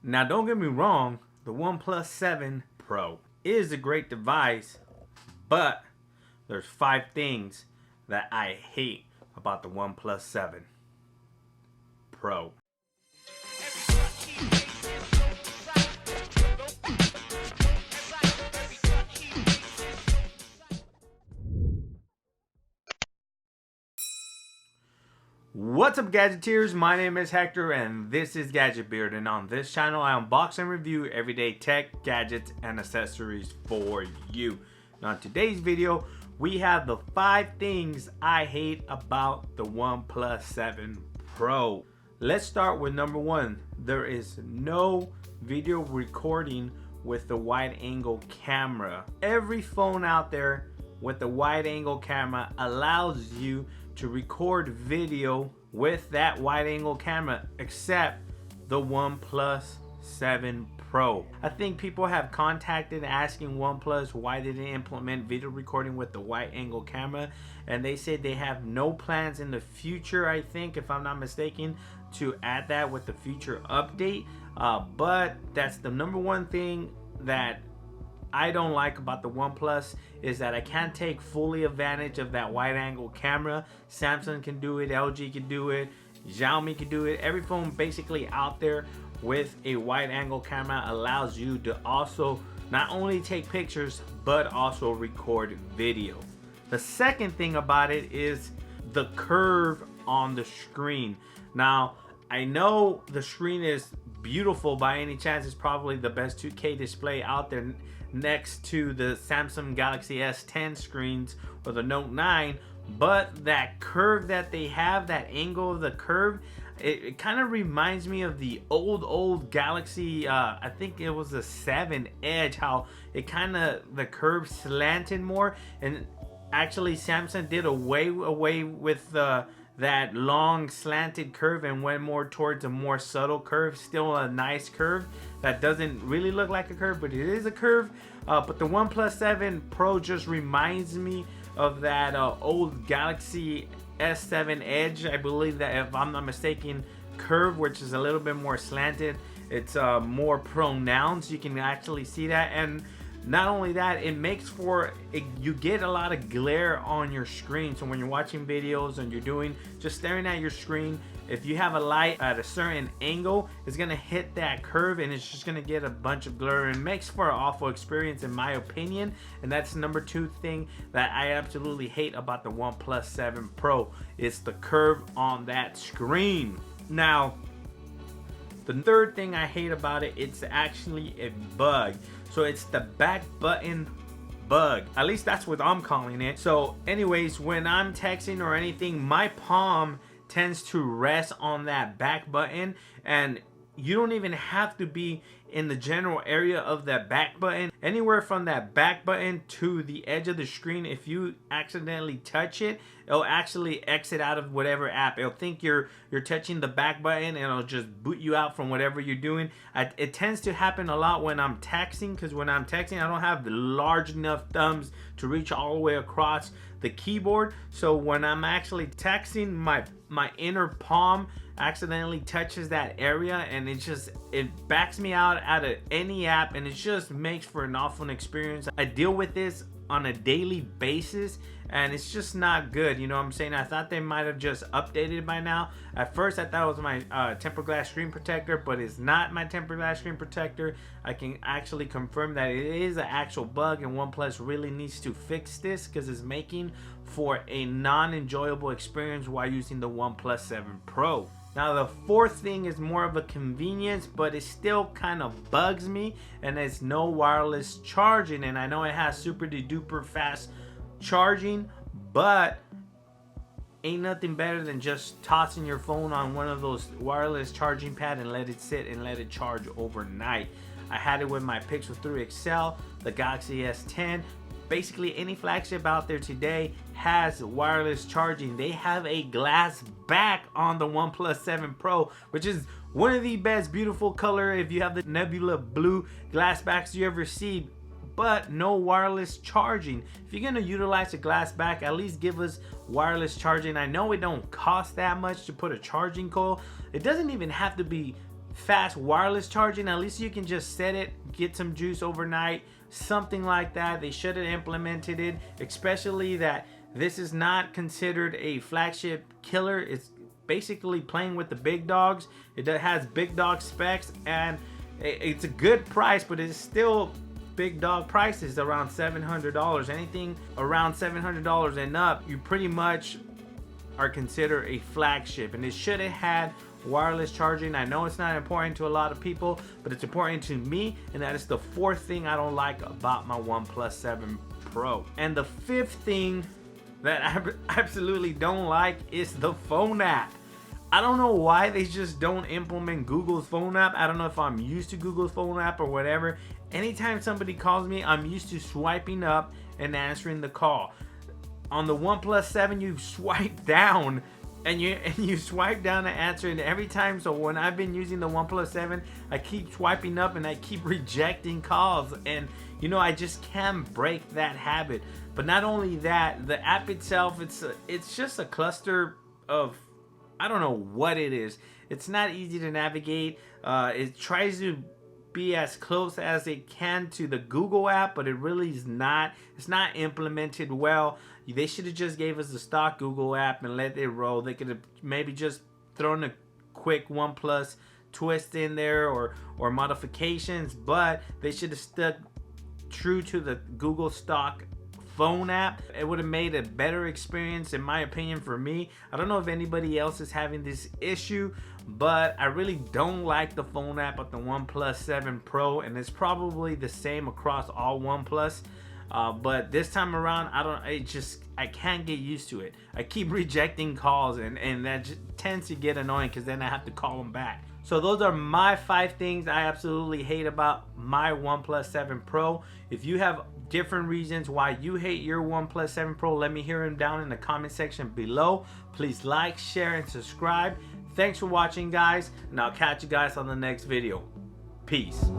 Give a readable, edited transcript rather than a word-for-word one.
Now don't get me wrong, the OnePlus 7 Pro is a great device, but there's 5 things that I hate about the OnePlus 7 Pro. What's up, Gadgeteers? My name is Hector and this is Gadget Beard, and on this channel I unbox and review everyday tech, gadgets, and accessories for you. Now in today's video we have the 5 things I hate about the OnePlus 7 Pro. Let's start with number 1. There is no video recording with the wide angle camera. Every phone out there with the wide angle camera allows you to record video with that wide angle camera, except the OnePlus 7 Pro. I think people have contacted asking OnePlus why they didn't implement video recording with the wide angle camera, and they said they have no plans in the future, I think, if I'm not mistaken, to add that with the future update. But that's the number 1 thing that I don't like about the OnePlus, is that I can't take fully advantage of that wide angle camera. Samsung can do it, LG can do it, Xiaomi can do it. Every phone basically out there with a wide angle camera allows you to also not only take pictures but also record video. The second thing about it is the curve on the screen. Now I know the screen is beautiful. By any chance, it's probably the best 2K display out there, next to the Samsung Galaxy S10 screens or the Note 9, but that curve that they have, that angle of the curve, it kind of reminds me of the old Galaxy, I think it was the 7 Edge, how it kind of, the curve slanted more. And actually Samsung did away with that long slanted curve and went more towards a more subtle curve. Still a nice curve that doesn't really look like a curve, but it is a curve. But the OnePlus 7 Pro just reminds me of that old Galaxy S7 Edge, I believe, that if I'm not mistaken, curve, which is a little bit more slanted. It's more pronounced. You can actually see that. And not only that, it makes for you get a lot of glare on your screen. So when you're watching videos and you're just staring at your screen, if you have a light at a certain angle, it's gonna hit that curve and it's just gonna get a bunch of glare, and makes for an awful experience in my opinion. And that's number 2 thing that I absolutely hate about the OnePlus 7 Pro. It's the curve on that screen. Now the third thing I hate about it, it's actually a bug. So it's the back button bug. At least that's what I'm calling it. So anyways, when I'm texting or anything, my palm tends to rest on that back button, and you don't even have to be in the general area of that back button. Anywhere from that back button to the edge of the screen, if you accidentally touch it, it'll actually exit out of whatever app. It'll think you're touching the back button and it'll just boot you out from whatever you're doing. It tends to happen a lot when I'm texting, because when I'm texting I don't have large enough thumbs to reach all the way across the keyboard. So when I'm actually texting, my inner palm accidentally touches that area, and it backs me out of any app, and it just makes for an awful experience. I deal with this on a daily basis, and it's just not good. You know what I'm saying? I thought they might have just updated it by now. At first I thought it was my tempered glass screen protector, but it's not my tempered glass screen protector. I can actually confirm that it is an actual bug, and OnePlus really needs to fix this, because it's making for a non-enjoyable experience while using the OnePlus 7 Pro. Now the 4th thing is more of a convenience, but it still kind of bugs me, and it's no wireless charging. And I know it has super duper fast charging, but ain't nothing better than just tossing your phone on one of those wireless charging pads and let it sit and let it charge overnight. I had it with my Pixel 3 XL, the Galaxy S10. Basically any flagship out there today has wireless charging. They have a glass back on the OnePlus 7 Pro, which is one of the best beautiful color, if you have the nebula blue glass backs you ever see, but no wireless charging. If you're gonna utilize a glass back, at least give us wireless charging. I know it don't cost that much to put a charging coil. It doesn't even have to be fast wireless charging. At least you can just set it, get some juice overnight, something like that. They should have implemented it, especially that this is not considered a flagship killer. It's basically playing with the big dogs. It has big dog specs, and it's a good price, but it's still big dog prices, around $700. Anything around $700 and up, you pretty much are considered a flagship. And it should have had wireless charging. I know it's not important to a lot of people, but it's important to me, and that is the fourth thing I don't like about my OnePlus 7 Pro. And the fifth thing that I absolutely don't like is the phone app. I don't know why they just don't implement Google's phone app. I don't know if I'm used to Google's phone app or whatever. Anytime somebody calls me, I'm used to swiping up and answering the call. On the OnePlus 7, you swipe down and you swipe down to answer, and every time. So when I've been using the OnePlus 7, I keep swiping up and I keep rejecting calls, and you know, I just can't break that habit. But not only that, the app itself, it's just a cluster of, I don't know what it is. It's not easy to navigate. It tries to be as close as it can to the Google app, but it really is not. It's not implemented well. They should have just gave us the stock Google app and let it roll. They could have maybe just thrown a quick OnePlus twist in there or modifications, but they should have stuck true to the Google stock phone app. It would have made a better experience, in my opinion, for me. I don't know if anybody else is having this issue, but I really don't like the phone app of the OnePlus 7 Pro, and it's probably the same across all OnePlus. But this time around, I can't get used to it. I keep rejecting calls, and that just tends to get annoying because then I have to call them back. So those are my 5 things I absolutely hate about my OnePlus 7 Pro. If you have different reasons why you hate your OnePlus 7 Pro, let me hear them down in the comment section below. Please like, share, and subscribe. Thanks for watching, guys, and I'll catch you guys on the next video. Peace.